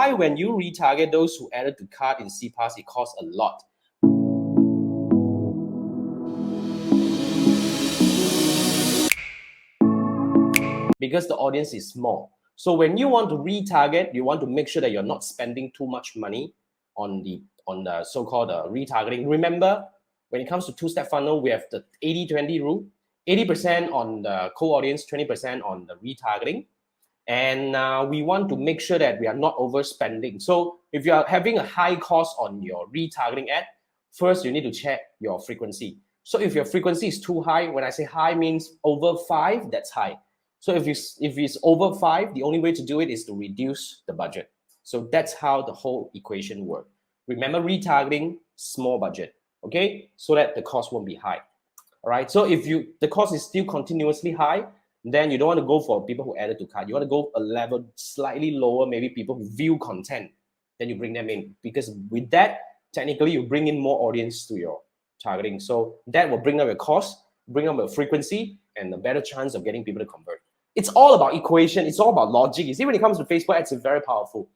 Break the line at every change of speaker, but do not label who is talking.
why when you retarget those who added to cart in CPAS, it costs a lot. Because the audience is small. So when you want to retarget, you want to make sure that you're not spending too much money on the so-called retargeting. Remember, when it comes to two-step funnel, we have the 80-20 rule. 80% on the cold audience, 20% on the retargeting. And we want to make sure that we are not overspending. So if you are having a high cost on your retargeting ad, first you need to check your frequency. So if your frequency is too high, when I say high means over 5, that's high. So if it's over 5, the only way to do it is to reduce the budget. So that's how the whole equation works. Remember, retargeting, small budget, okay? So that the cost won't be high. All right. So if the cost is still continuously high, then you don't want to go for people who added to cart. You want to go a level slightly lower, maybe people who view content. Then you bring them in, because with that, technically you bring in more audience to your targeting. So that will bring up your cost, bring up your frequency, and a better chance of getting people to convert. It's all about equation. It's all about logic. You see, when it comes to Facebook ads, it's very powerful.